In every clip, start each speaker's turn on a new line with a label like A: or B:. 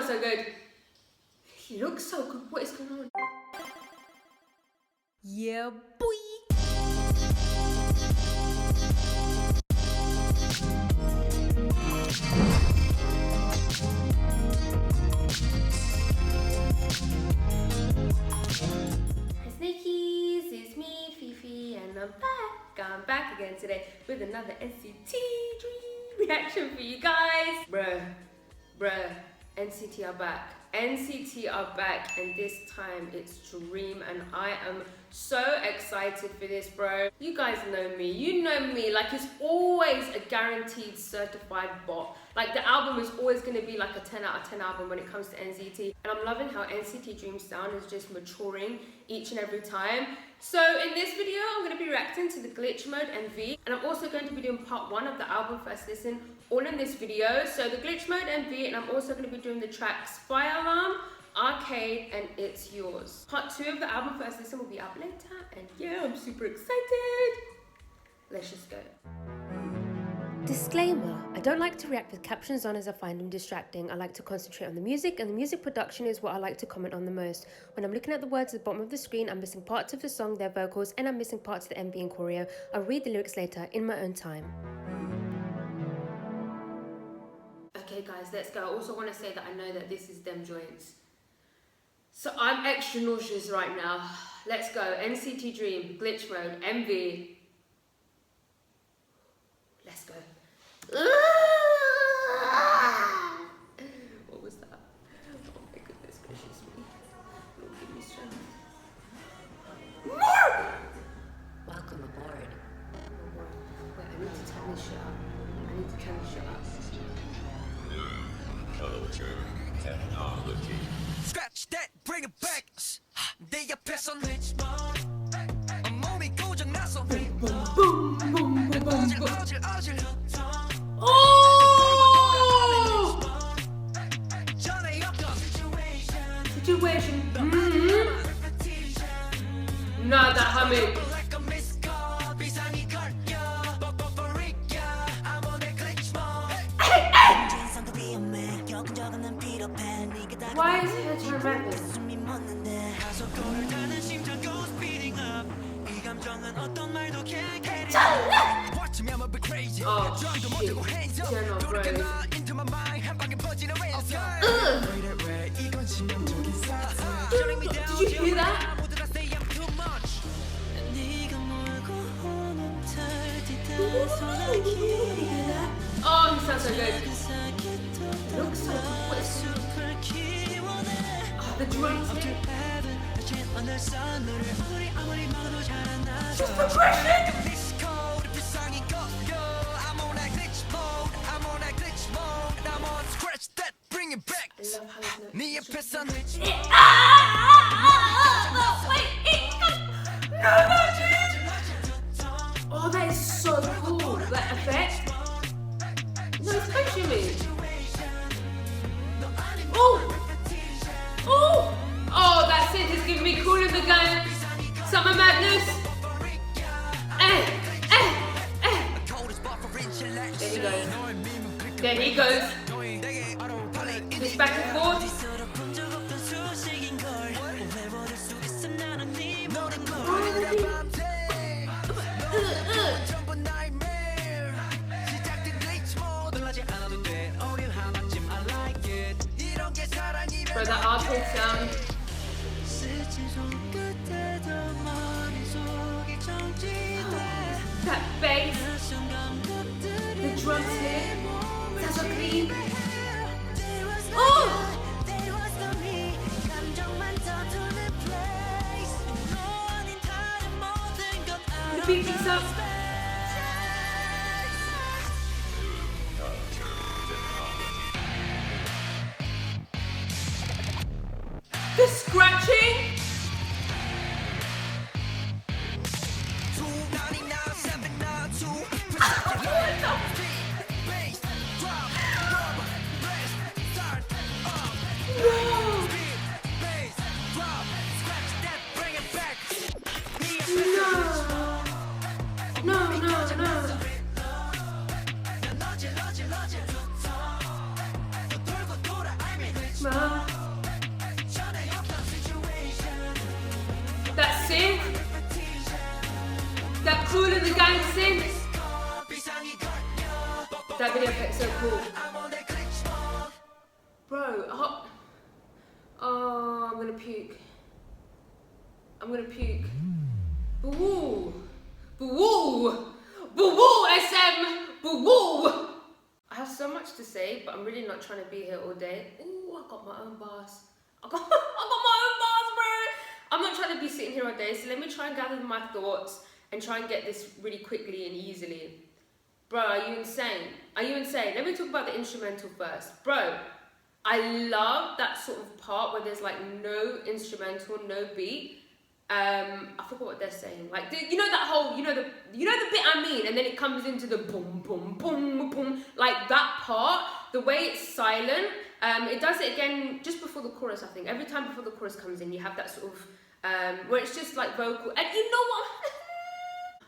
A: sounds so good. He looks so good. What is going on? Yeah, boy. Sneakies, it's me, Fifi, and I'm back. I'm back again today with another NCT Dream reaction for you guys. Bruh, NCT are back. NCT are back, and this time it's Dream, and I am so excited for this, bro. You guys know me, you know me, like it's always a guaranteed certified bot. Like the album is always gonna be like a 10 out of 10 album when it comes to NCT, and I'm loving how NCT Dream sound is just maturing each and every time. So in this video, I'm gonna be reacting to the Glitch Mode MV, and I'm also going to be doing part 1 of the album First Listen, all in this video. So the Glitch Mode MV, and I'm also gonna be doing the tracks Fire Alarm, Arcade, and It's Yours. Part 2 of the album First Listen will be up later, and yeah, I'm super excited. Let's just go. Disclaimer, I don't like to react with captions on as I find them distracting. I like to concentrate on the music, and the music production is what I like to comment on the most. When I'm looking at the words at the bottom of the screen, I'm missing parts of the song, their vocals, and I'm missing parts of the MV and choreo. I'll read the lyrics later in my own time. Okay guys, let's go. I also want to say that I know that this is them joints, so I'm extra nauseous right now. Let's go. NCT Dream, Glitch Mode, MV. Let's go. What was that? Oh my goodness gracious me. Lord, give me strength. More!
B: Welcome aboard.
A: Wait, I need to turn this shit up. I need to turn this shit up.
C: Scratch that, bring it back. 내 옆에선 몸이 고장 나서 어질 전에 없던
A: situation. Nah, that humming. Why is it turn rapid? Oh shit, turn off, bro. Did you hear that? Oh, he sounds so good. It looks so good. Oh, the drums here. Just progression!
C: Scratch that, bring it back.
A: I love how it's
C: 네 옆에선
A: oh, that is so cool. That effect. No, it's pushing me. Oh! Oh! Oh, that's it. It's giving me Cool in the Gang. Summer Madness. There he goes. There he goes. Just back and forth. For the arcade sound. That bass. The drums here. That's so clean. Oh! The beat picks up. The scratching. No. That video effect's so cool. Bro, oh, I'm gonna puke. I'm gonna puke. Boo! Boo! Boo! SM! Boo! I have so much to say, but I'm really not trying to be here all day. Ooh, I got my own bars. I got my own bars, bro! I'm not trying to be sitting here all day, so let me try and gather my thoughts and try and get this really quickly and easily. Bro, are you insane? Are you insane? Let me talk about the instrumental first. Bro, I love that sort of part where there's like no instrumental, no beat. I forgot what they're saying. Like, you know that whole, you know the bit I mean, and then it comes into the boom, boom, boom, boom. Like that part, the way it's silent. It does it again just before the chorus, I think. Every time before the chorus comes in, you have that sort of, where it's just like vocal. And you know what?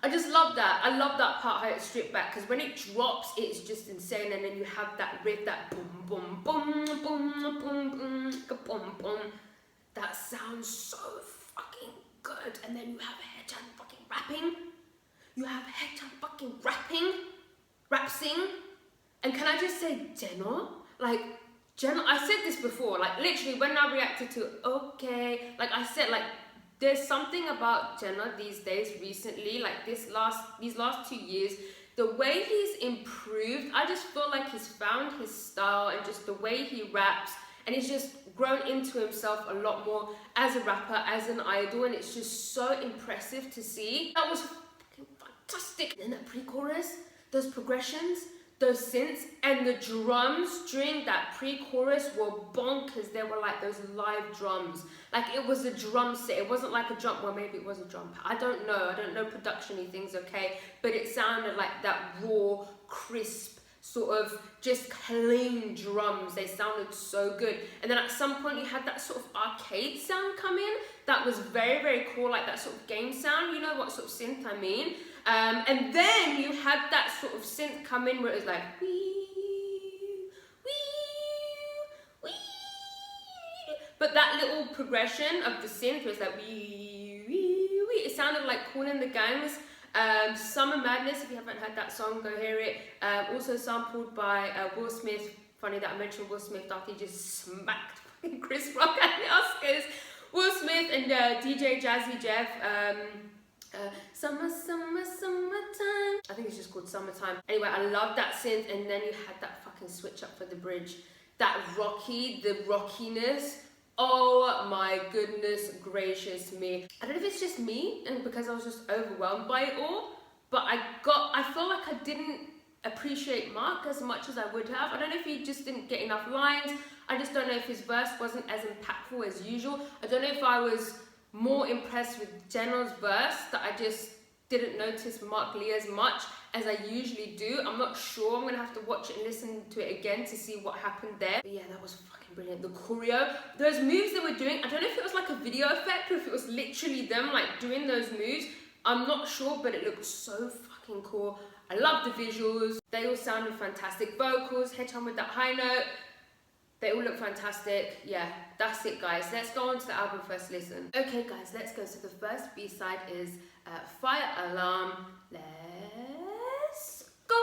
A: I just love that. I love that part, how it's stripped back, because when it drops, it's just insane, and then you have that riff, that boom, boom, boom, boom, boom, boom, boom, boom. That sounds so fucking good. And then you have Haechan fucking rapping. You have Haechan fucking rapping, rap sing. And can I just say, Jenna? Like, Jenna, I said this before, like literally when I reacted to okay, like I said, like, there's something about Jenna these days recently, like these last 2 years, the way he's improved. I just feel like he's found his style and just the way he raps, and he's just grown into himself a lot more as a rapper, as an idol, and it's just so impressive to see. That was fucking fantastic. And that pre-chorus, those progressions, those synths, and the drums during that pre-chorus were bonkers. They were like those live drums. Like it was a drum set. It wasn't like a jump, well maybe it was a drum pad. I don't know production-y things, okay? But it sounded like that raw, crisp, sort of just clean drums. They sounded so good. And then at some point you had that sort of arcade sound come in. That was very, very cool, like that sort of game sound. You know what sort of synth I mean? And then you had that sort of synth come in where it was like wee, wee, wee. But that little progression of the synth was like wee, wee, wee. It sounded like Cool in the Gang's Summer Madness. If you haven't heard that song, go hear it. Also sampled by Will Smith. Funny that I mentioned Will Smith after he just smacked fucking Chris Rock at the Oscars. Will Smith and DJ Jazzy Jeff. Summer, summer, summertime. I think it's just called Summertime. Anyway, I love that synth, and then you had that fucking switch up for the bridge. That the rockiness. Oh my goodness gracious me. I don't know if it's just me, and because I was just overwhelmed by it all, but I feel like I didn't appreciate Mark as much as I would have. I don't know if he just didn't get enough lines. I just don't know if his verse wasn't as impactful as usual. I don't know if I was more impressed with Jenna's verse, that I just didn't notice Mark Lee as much as I usually do. I'm not sure. I'm gonna have to watch it and listen to it again to see what happened there. But yeah, that was fucking brilliant. The choreo, those moves they were doing, I don't know if it was like a video effect or if it was literally them like doing those moves. I'm not sure, but it looked so fucking cool. I love the visuals. They all sounded fantastic. Vocals, Haechan with that high note. They all look fantastic. Yeah, that's it, guys. Let's go on to the album first listen. Okay, guys, let's go. So the first B-side is Fire Alarm. Let's go.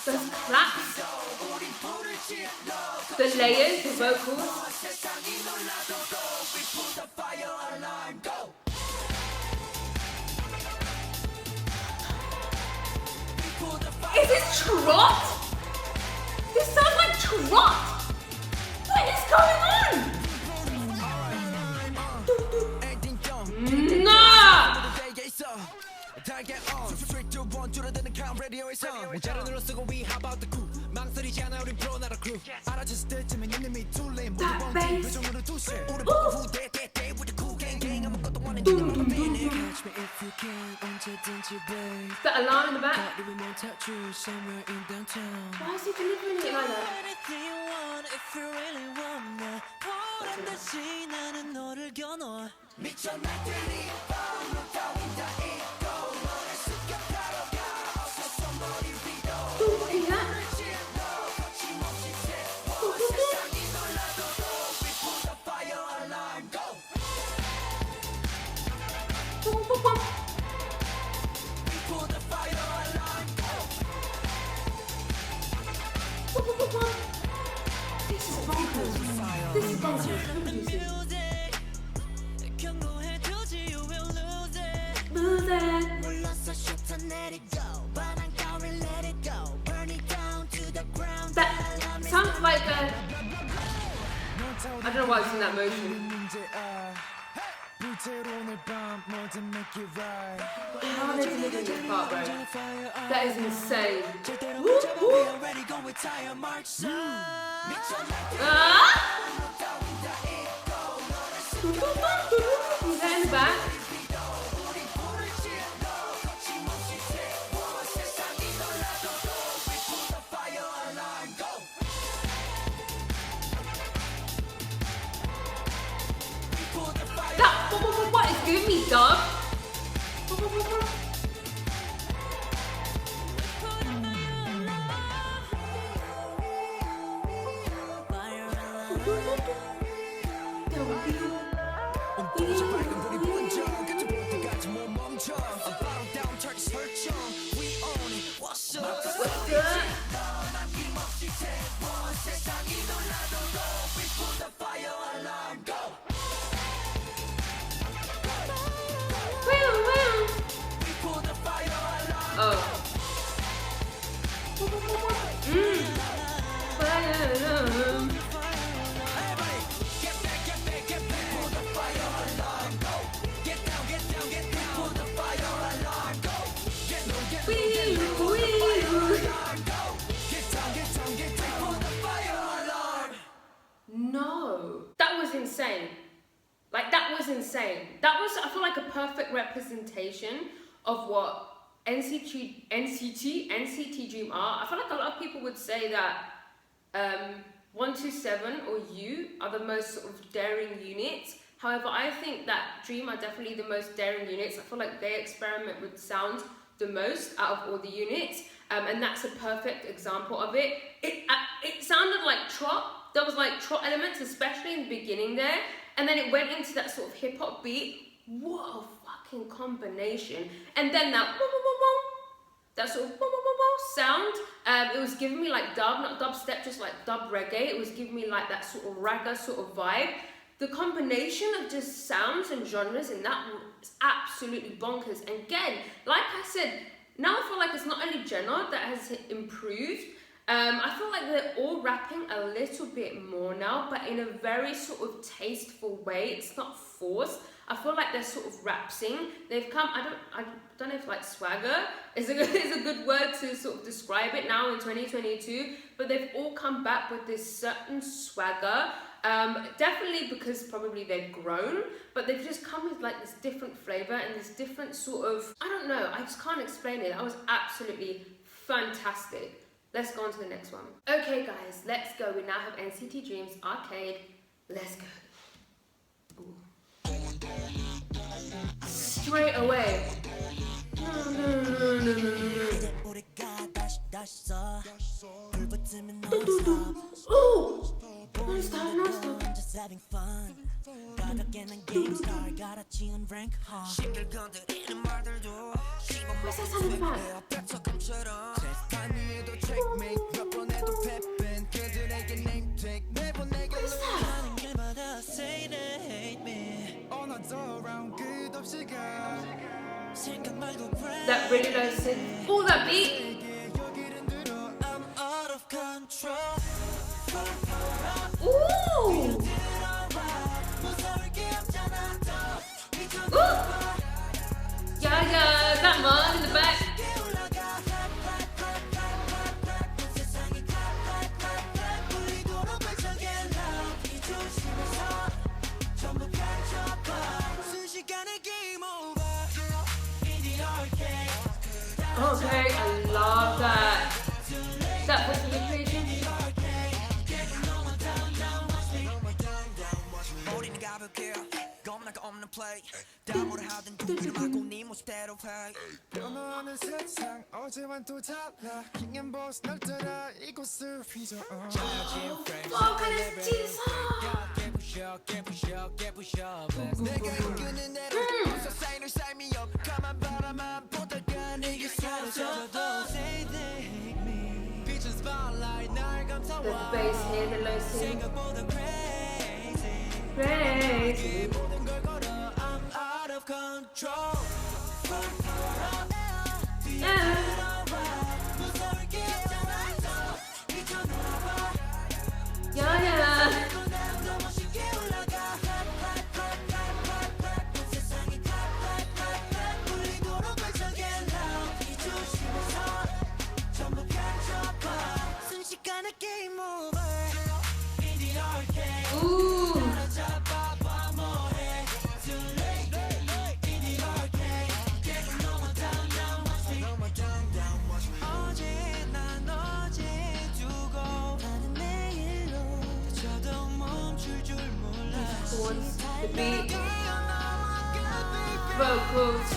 A: Those claps, the layers, the vocals. Is this trot? This sounds like trot. What is going on? Nah. That bass. The alarm in the back. Why is he delivering it like that? dancers, co-producers. Lose it. That sounds like a... I don't know why it's in that motion. How are they delivering this part, bro? That is insane. Woo, woo. Ah! Is that in the back? That, what is giving me dub? No, that was insane. Like, that was insane. That was, I feel like, a perfect representation of what NCT Dream are. I feel like a lot of people would say that 127 or U are the most sort of daring units. However, I think that Dream are definitely the most daring units. I feel like they experiment with sound the most out of all the units, and that's a perfect example of it. It sounded like trot. There was like trot elements, especially in the beginning there, and then it went into that sort of hip hop beat. What a fucking combination! And then that that sort of sound. It was giving me like dub, not dubstep, just like dub reggae. It was giving me like that sort of ragga sort of vibe. The combination of just sounds and genres in that was absolutely bonkers. And again, like I said, now I feel like it's not only Jenna that has improved. I feel like they're all rapping a little bit more now, but in a very sort of tasteful way. It's not forced. I feel like they're sort of rapsing. They've come, I don't know if like swagger is a good word to sort of describe it now in 2022, but they've all come back with this certain swagger. Definitely because probably they've grown, but they've just come with like this different flavor and this different sort of, I don't know, I just can't explain it. That was absolutely fantastic. Let's go on to the next one. Okay guys, let's go. We now have NCT Dream's Arcade. Let's go. Ooh. Straight away. Ooh! Non-stop, non-stop. What's that sound in the back? That really low synth. Oh, that beat! Ooh! Ooh! Yeah, that mug in the back. Okay, I love that. That was the equation. The bass here, the low synth. crazy.
C: out of control.
A: Yeah, yeah. Ooh. Chords, the beat, vocals.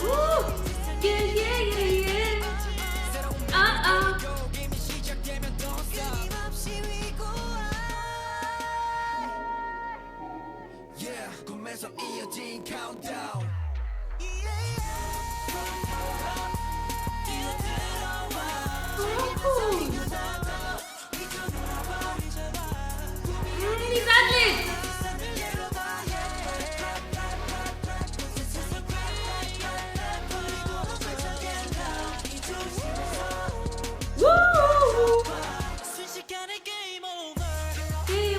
A: Woo! Yeah, yeah, yeah, yeah.
C: Yeah, 꿈에서 이어진 countdown.
A: These ad-libs. Woo! Game over. Do it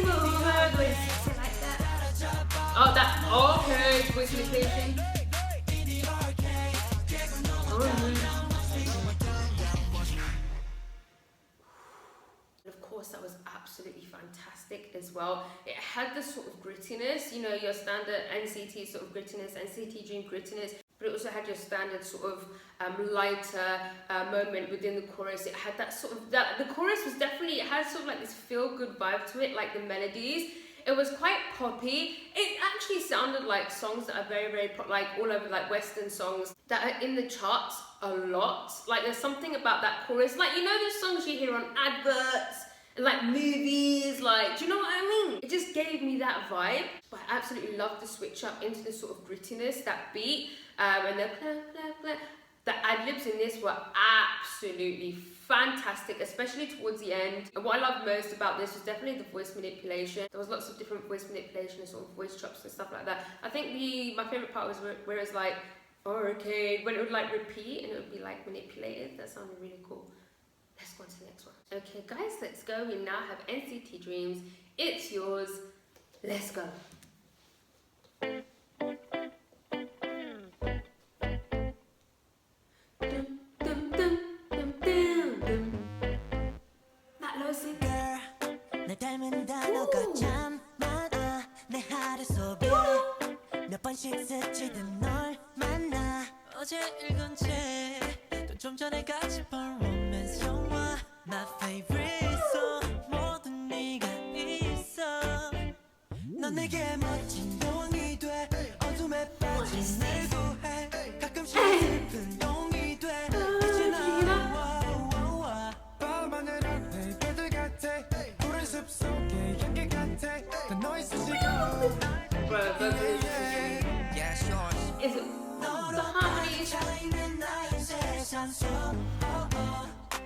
A: like that. Oh, that. Okay, voice manipulation. Of course, that was absolutely fantastic as well. It had this sort of grittiness, you know, your standard NCT sort of grittiness, NCT Dream grittiness, but it also had your standard sort of lighter moment within the chorus. It had that sort of, the chorus was definitely, it had sort of like this feel-good vibe to it, like the melodies. It was quite poppy. It actually sounded like songs that are very, very pop, like all over, like Western songs that are in the charts a lot. Like there's something about that chorus, like, you know, those songs you hear on adverts and like movies, like, do you know what I mean? It just gave me that vibe. But I absolutely loved the switch up into the sort of grittiness, that beat, and the blah, blah, blah. The ad-libs in this were absolutely fantastic, especially towards the end. And what I loved most about this was definitely the voice manipulation. There was lots of different voice manipulation and sort of voice chops and stuff like that. I think my favourite part was where it's like, okay, when it would like repeat and it would be like manipulated. That sounded really cool. Let's go on to the next one. Okay guys, let's go. We now have NCT Dreams. It's yours. Let's go.
D: 날 닮은 단어가 참 많아 내 하루 속에 몇 번씩 스치듯 널 만나 어제 읽은 책또 좀 전에 같이 본 로맨스 영화 My favorite song 모든 네가 있어 넌 내게 멋진 여왕이 돼 어둠에 빠진 날 구해 가끔씩 슬픈 용이 돼 이제 나와 밤하늘은 내 배들 같아 푸른 숲속의 향기 같아 다 너의 수식어
A: Bro, but
C: Yeah, it's yours.
A: is it the harmonies?
D: 차이는 나의 세상 속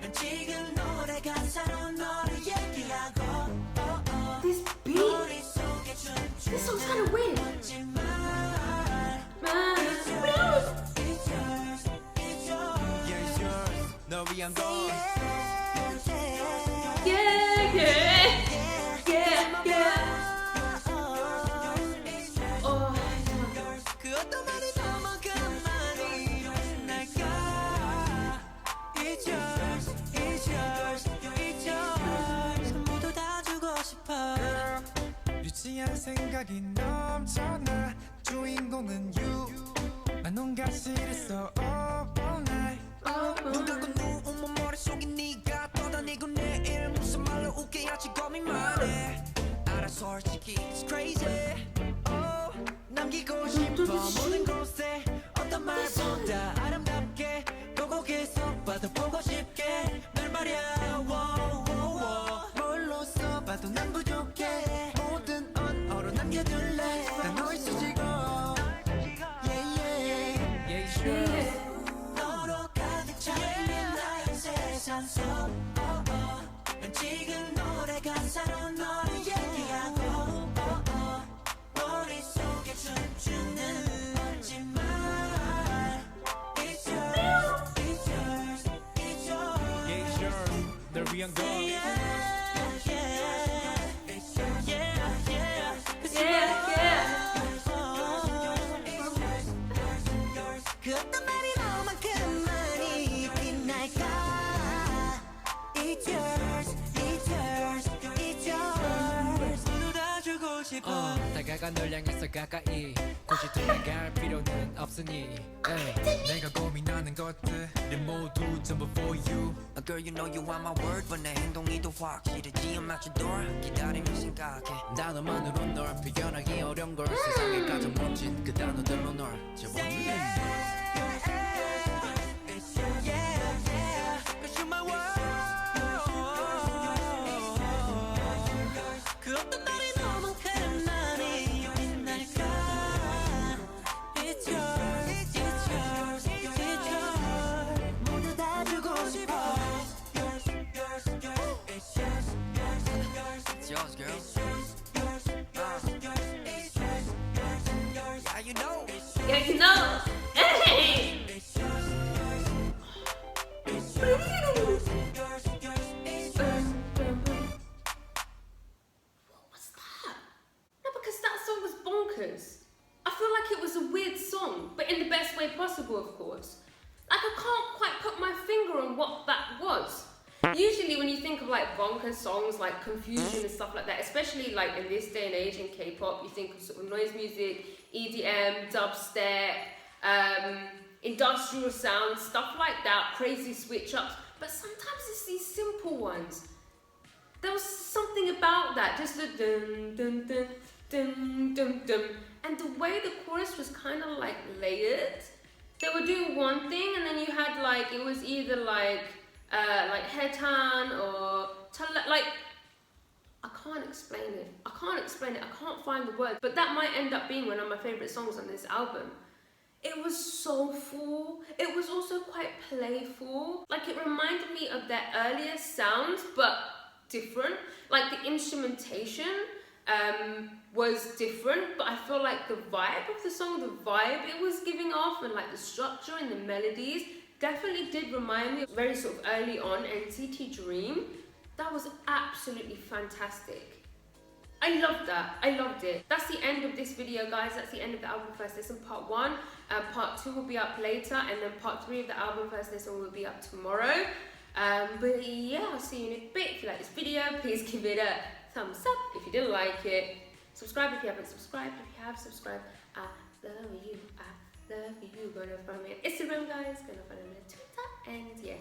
D: 난 지금 노래 가사로 너를 얘기하고
A: This beat,
D: 머릿속에 춤추는
A: this song's kind of weird.
C: Yeah, it's yours. 너 위한 건
A: Yeah, yeah, yeah, yeah. Oh,
D: 그 어떤 말이 너만큼 많이 날까 It's yours, it's yours, it's yours 모두 다 주고 싶어
E: 유치한 생각이 넘쳐나 주인공은 you 난 온갖 시를 써 all night
C: 눈 감고 누우면 머릿속에 네가 떠다니고 내일 무슨 말로 웃게 할지 고민만 해 알아 솔직히 it's crazy
D: 남기고 싶어 모든 곳에 어떤 말보다 아름답게 보고 계속 봐도 보고 싶게 널 말야 뭘로 써봐도 난 부족해 모든 언어로 남겨둘래 난 너의 수식어 yeah, yeah.
E: Yeah, it's yours.
D: 너로 가득 차있는 나의 세상 속 난 지금 노래 가사로 너를 얘기하고
E: 위한 거
D: Yeah, yeah. Cause you
A: Yeah, yeah.
D: 그 어떤 말이 너만큼만이 빛날까 It's yours, it's yours, it's yours 모두 다 주고 싶어
E: 다가가 널 향해서 가까이 굳이 돌아갈 필요는 없으니 에이, 내가 고민하는 것들은 모두 전부 for you
C: Girl you know you are my word but 내 행동이 더 확실해지 I'm at your door 기다리며 생각해
E: 단어만으로 널 표현하기 어려운 걸 세상에 가장 멋진 그 단어들로 널 채워줄래
D: Cause you're my world 그 어떤 말이 너만큼만이 빛날까 It's yours, it's yours, it's yours 모두 다 주고 싶어
C: It's yours girl Yeah you know
A: Yeah, you know. Hey! What's that? No, because that song was bonkers. I feel like it was a weird song, but in the best way possible, of course. Like, I can't quite put my finger on what that was. Usually when you think of like bonkers songs, like confusion and stuff like that, especially like in this day and age in K-pop, you think of sort of noise music, EDM, dubstep, industrial sounds, stuff like that, crazy switch-ups. But sometimes it's these simple ones. There was something about that, just the dun dun dun dun dun dun, and the way the chorus was kind of like layered. They were doing one thing, and then you had like it was either like hetan or like I can't explain it. I can't find the words, but that might end up being one of my favorite songs on this album. It was soulful. It was also quite playful. Like it reminded me of their earlier sounds, but different. Like the instrumentation was different, but I feel like the vibe of the song, the vibe it was giving off, and like the structure and the melodies definitely did remind me of very sort of early on NCT Dream. That was absolutely fantastic. I loved that. I loved it. That's the end of this video, guys. That's the end of the album first listen part 1. Part 2 will be up later, and then part 3 of the album first listen will be up tomorrow. But yeah, I'll see you in a bit. If you like this video, please give it a thumbs up. If you didn't like it, subscribe if you haven't subscribed. If you have subscribed, I love you. I love you. Gonna find me on Instagram, guys. Gonna find me on Twitter. And yeah,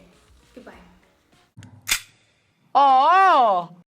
A: goodbye.
F: 어